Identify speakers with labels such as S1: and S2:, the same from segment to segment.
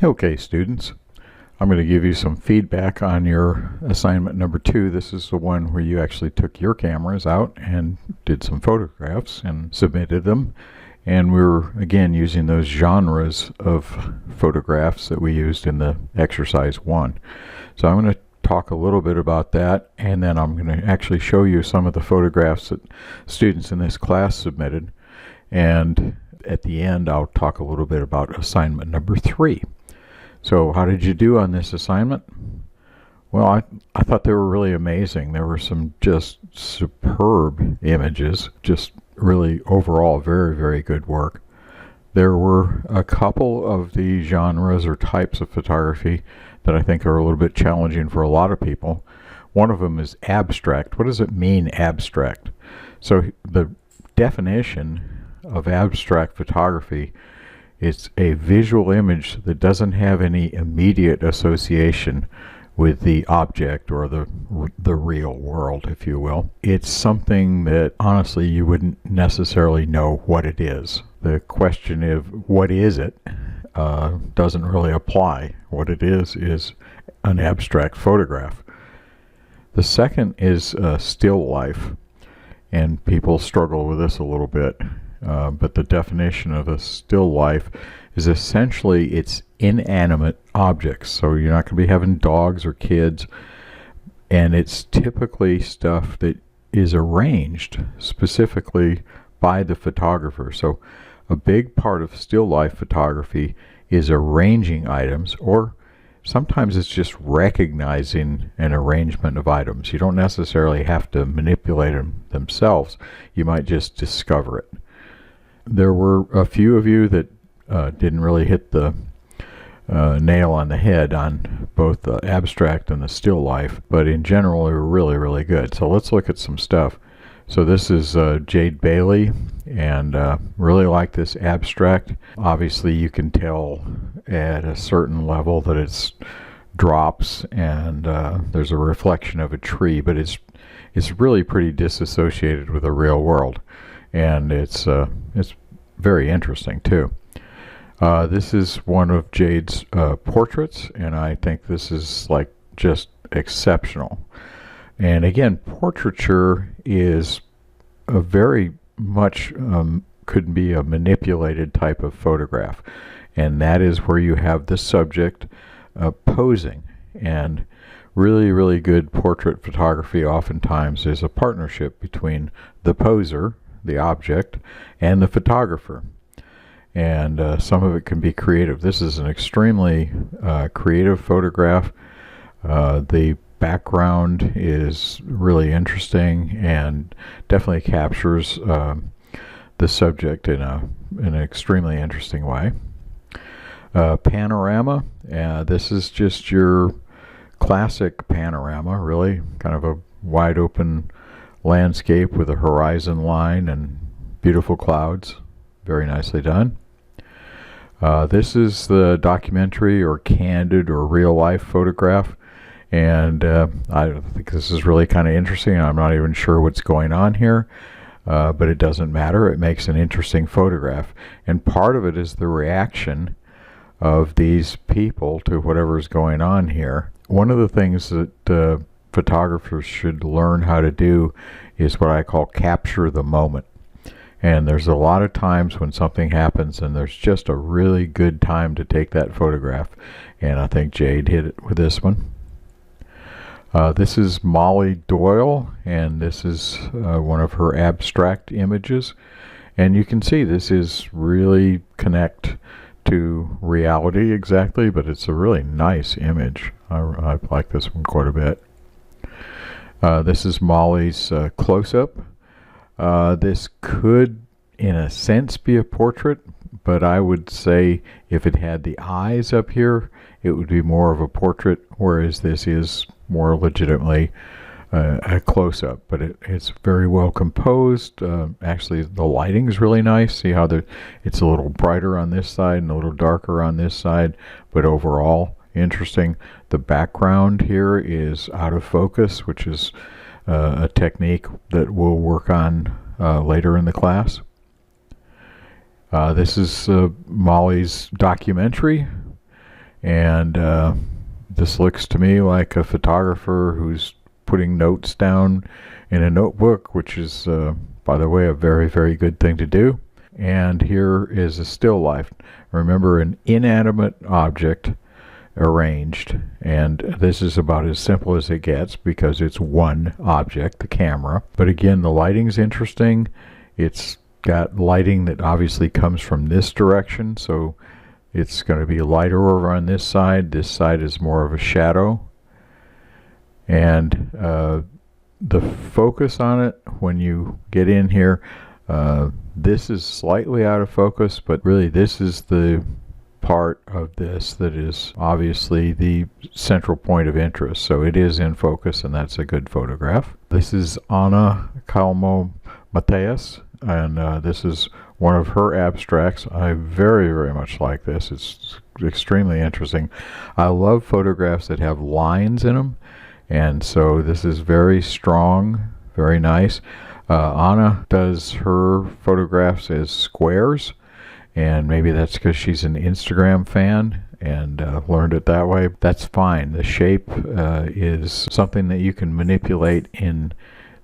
S1: Okay, students, I'm going to give you some feedback on your assignment number 2. This is the one where you actually took your cameras out and did some photographs and submitted them. And we're again using those genres of photographs that we used in the exercise 1. So I'm going to talk a little bit about that, and then I'm going to actually show you some of the photographs that students in this class submitted. And at the end, I'll talk a little bit about assignment number 3. So how did you do on this assignment? Well, I thought they were really amazing. There were some just superb images, just really overall very, very good work. There were a couple of the genres or types of photography that I think are a little bit challenging for a lot of people. One of them is abstract. What does it mean, abstract? So the definition of abstract photography, it's a visual image that doesn't have any immediate association with the object or the real world, if you will. It's something that honestly you wouldn't necessarily know what it is. The question of what is it doesn't really apply. What it is an abstract photograph. The second is still life, and people struggle with this a little bit. But the definition of a still life is essentially it's inanimate objects. So you're not going to be having dogs or kids, and it's typically stuff that is arranged specifically by the photographer. So a big part of still life photography is arranging items, or sometimes it's just recognizing an arrangement of items. You don't necessarily have to manipulate them themselves. You might just discover it. There were a few of you that didn't really hit the nail on the head on both the abstract and the still life, but in general they were really, really good. So let's look at some stuff. So this is Jade Bailey, and really like this abstract. Obviously you can tell at a certain level that it's drops and there's a reflection of a tree, but it's really pretty disassociated with the real world. And it's very interesting too. This is one of Jade's portraits, and I think this is like just exceptional. And again, portraiture is a very much could be a manipulated type of photograph, and that is where you have the subject posing. And really, really good portrait photography oftentimes is a partnership between the poser, the object, and the photographer. And some of it can be creative. This is an extremely creative photograph. The background is really interesting and definitely captures the subject in an extremely interesting way. Panorama, this is just your classic panorama, really kind of a wide open landscape with a horizon line and beautiful clouds. Very nicely done. This is the documentary or candid or real life photograph, and I think this is really kind of interesting. I'm not even sure what's going on here, but it doesn't matter. It makes an interesting photograph, and part of it is the reaction of these people to whatever is going on here. One of the things that photographers should learn how to do is what I call capture the moment. And there's a lot of times when something happens and there's just a really good time to take that photograph, and I think Jade hit it with this one. This is Molly Doyle, and this is one of her abstract images, and you can see this is really connect to reality exactly, but it's a really nice image. I like this one quite a bit. This is Molly's close-up. This could, in a sense, be a portrait, but I would say if it had the eyes up here, it would be more of a portrait, whereas this is more legitimately a close-up. But it's very well composed. Actually, the lighting is really nice. See how it's a little brighter on this side and a little darker on this side, but overall interesting. The background here is out of focus, which is a technique that we'll work on later in the class. This is Molly's documentary, And this looks to me like a photographer who's putting notes down in a notebook, which is, by the way, a very, very good thing to do. And here is a still life. Remember, an inanimate object arranged, and this is about as simple as it gets because it's one object, the camera. But again, the lighting's interesting. It's got lighting that obviously comes from this direction, so it's going to be lighter over on this side. This side is more of a shadow. And the focus on it, when you get in here, this is slightly out of focus, but really this is the part of this that is obviously the central point of interest. So it is in focus, and that's a good photograph. This is Anna Calmo Matias, and this is one of her abstracts. I very, very much like this. It's extremely interesting. I love photographs that have lines in them, and so this is very strong, very nice. Anna does her photographs as squares, and maybe that's because she's an Instagram fan and learned it that way. That's fine. The shape is something that you can manipulate in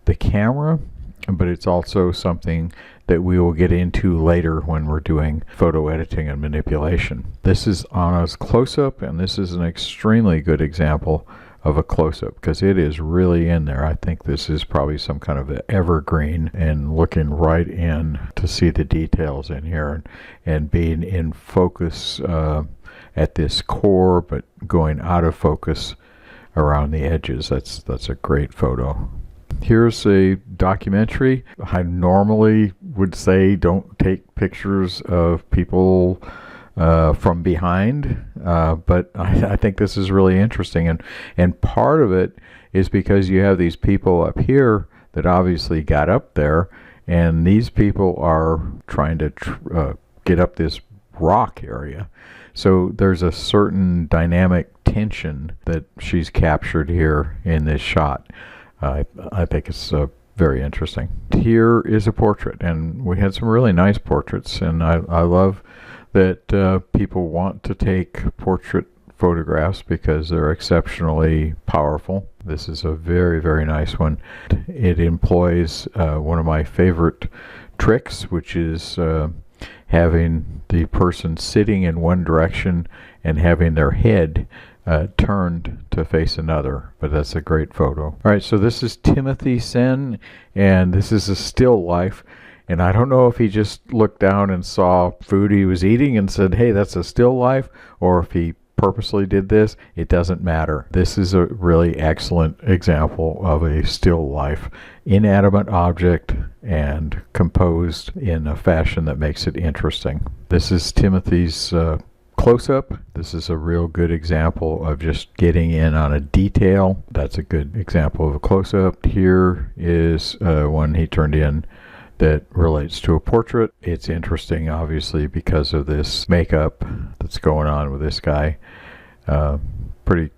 S1: the camera, but it's also something that we will get into later when we're doing photo editing and manipulation. This is Anna's close-up, and this is an extremely good example of a close-up because it is really in there. I think this is probably some kind of an evergreen, and looking right in to see the details in here, and being in focus at this core, but going out of focus around the edges. That's a great photo. Here's a documentary. I normally would say don't take pictures of people from behind, but I think this is really interesting, and part of it is because you have these people up here that obviously got up there, and these people are trying to get up this rock area. So there's a certain dynamic tension that she's captured here in this shot. I think it's very interesting. Here is a portrait, and we had some really nice portraits, and I love that people want to take portrait photographs because they're exceptionally powerful. This is a very, very nice one. It employs one of my favorite tricks, which is having the person sitting in one direction and having their head turned to face another, but that's a great photo. All right, so this is Timothy Senn, and this is a still life, and I don't know if he just looked down and saw food he was eating and said, hey, that's a still life, or if he purposely did this. It doesn't matter. This is a really excellent example of a still life, inanimate object, and composed in a fashion that makes it interesting. This is Timothy's close-up. This is a real good example of just getting in on a detail. That's a good example of a close-up. Here is one he turned in that relates to a portrait. It's interesting, obviously, because of this makeup that's going on with this guy. Pretty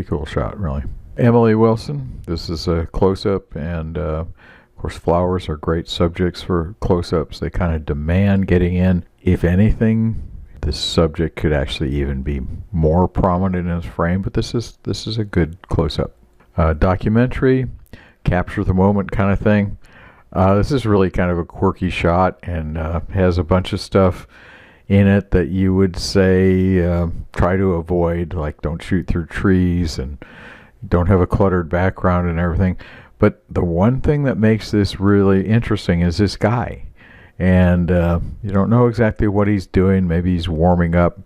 S1: cool shot, really. Emily Wilson. This is a close-up, and of course, flowers are great subjects for close-ups. They kind of demand getting in. If anything, this subject could actually even be more prominent in his frame, but this is a good close-up. Documentary, capture the moment kind of thing. This is really kind of a quirky shot, and has a bunch of stuff in it that you would say try to avoid, like don't shoot through trees and don't have a cluttered background and everything. But the one thing that makes this really interesting is this guy. And you don't know exactly what he's doing. Maybe he's warming up.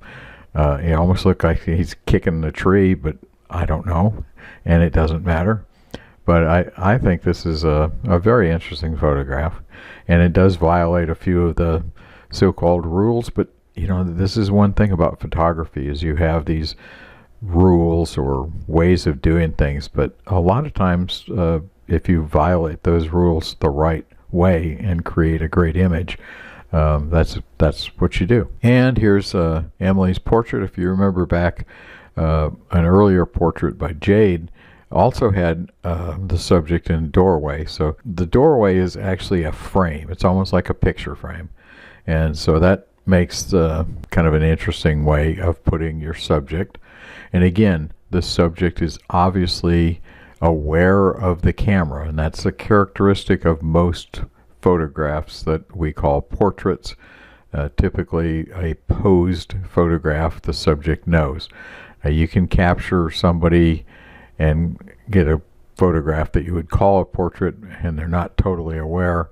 S1: He almost looks like he's kicking the tree, but I don't know, and it doesn't matter. But I think this is a very interesting photograph, and it does violate a few of the so-called rules. But you know, this is one thing about photography, is you have these rules or ways of doing things, but a lot of times if you violate those rules the right way and create a great image, that's what you do. And here's Emily's portrait. If you remember back, an earlier portrait by Jade also had the subject in a doorway. So the doorway is actually a frame. It's almost like a picture frame, and so that makes the kind of an interesting way of putting your subject. And again, the subject is obviously aware of the camera, and that's a characteristic of most photographs that we call portraits. Typically a posed photograph, the subject knows. You can capture somebody and get a photograph that you would call a portrait and they're not totally aware.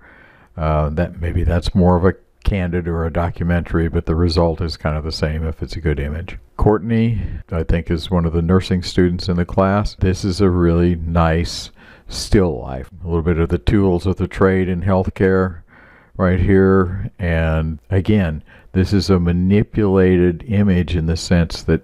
S1: That maybe that's more of a candid or a documentary, but the result is kind of the same if it's a good image. Courtney, I think, is one of the nursing students in the class. This is a really nice still life. A little bit of the tools of the trade in healthcare right here. And again, this is a manipulated image in the sense that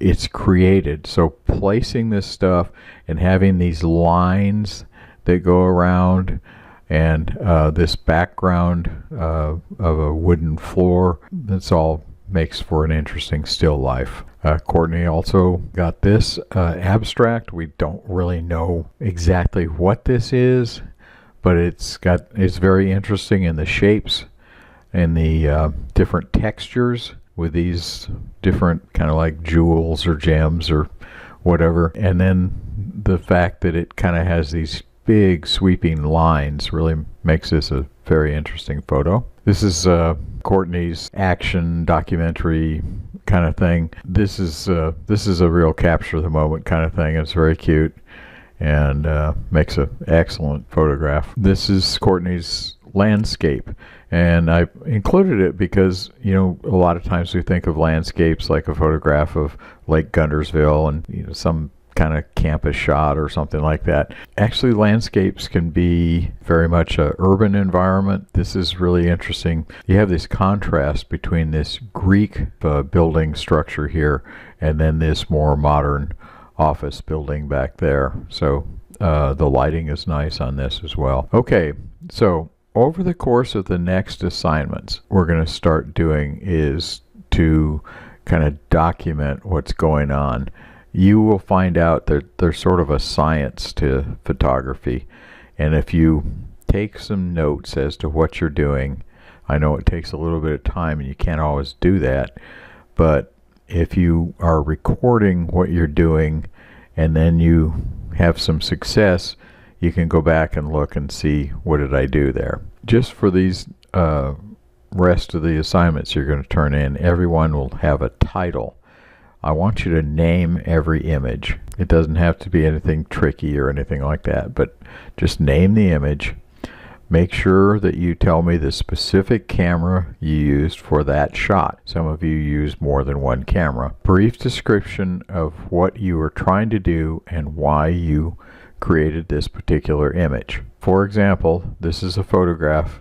S1: it's created. So placing this stuff and having these lines that go around and this background of a wooden floor, that's all makes for an interesting still life. Courtney also got this abstract. We don't really know exactly what this is, but it's very interesting in the shapes and the different textures with these different kind of like jewels or gems or whatever. And then the fact that it kind of has these big sweeping lines really makes this a very interesting photo. This is Courtney's action documentary kind of thing. This is a real capture of the moment kind of thing. It's very cute and makes an excellent photograph. This is Courtney's landscape, and I included it because, you know, a lot of times we think of landscapes like a photograph of Lake Guntersville and, you know, some kind of campus shot or something like that. Actually, landscapes can be very much an urban environment. This is really interesting. You have this contrast between this Greek building structure here and then this more modern office building back there. So the lighting is nice on this as well. Okay, so over the course of the next assignments, we're going to start doing is to kind of document what's going on. You will find out that there's sort of a science to photography, and if you take some notes as to what you're doing, I know it takes a little bit of time and you can't always do that, but if you are recording what you're doing and then you have some success, you can go back and look and see, what did I do there? Just for these rest of the assignments you're going to turn in, everyone will have a title. I want you to name every image. It doesn't have to be anything tricky or anything like that, but just name the image. Make sure that you tell me the specific camera you used for that shot. Some of you use more than one camera. Brief description of what you were trying to do and why you created this particular image. For example, this is a photograph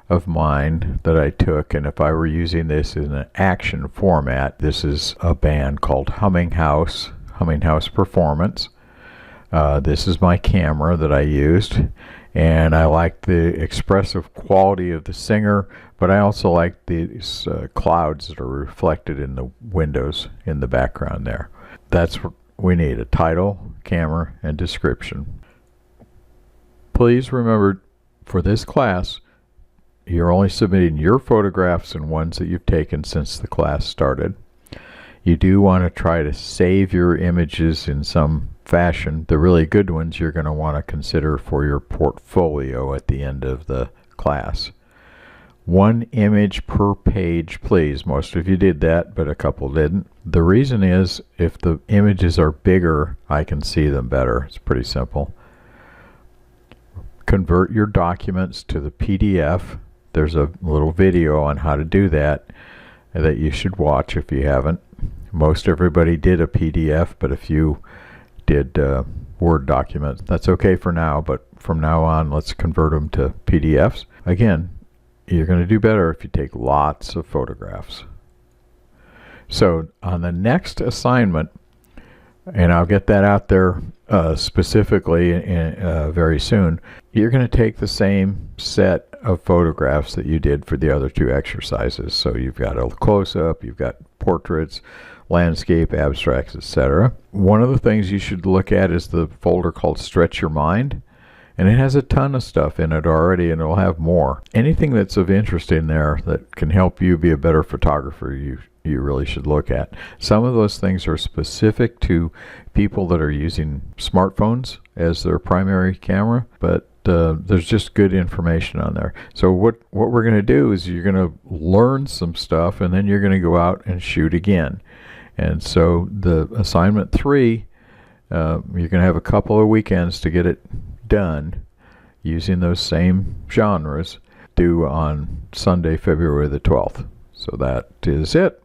S1: of mine that I took, and if I were using this in an action format, this is a band called Humming House Performance. This is my camera that I used, and I like the expressive quality of the singer, but I also like these clouds that are reflected in the windows in the background there. That's what we need: a title, camera, and description. Please remember, for this class, you're only submitting your photographs and ones that you've taken since the class started. You do want to try to save your images in some fashion. The really good ones you're going to want to consider for your portfolio at the end of the class. One image per page, please. Most of you did that, but a couple didn't. The reason is, if the images are bigger, I can see them better. It's pretty simple. Convert your documents to the PDF. There's a little video on how to do that you should watch if you haven't. Most everybody did a PDF, but if you did Word documents, that's okay for now, but from now on, let's convert them to PDFs. Again, you're going to do better if you take lots of photographs. So on the next assignment, and I'll get that out there specifically very soon, you're going to take the same set of photographs that you did for the other two exercises. So you've got a close-up, you've got portraits, landscape, abstracts, etc. One of the things you should look at is the folder called Stretch Your Mind, And it has a ton of stuff in it already, and it'll have more. Anything that's of interest in there that can help you be a better photographer, you really should look at. Some of those things are specific to people that are using smartphones as their primary camera, but there's just good information on there. So what we're going to do is you're going to learn some stuff, and then you're going to go out and shoot again. And so the assignment 3, you're going to have a couple of weekends to get it done using those same genres, due on Sunday, February the 12th. So that is it.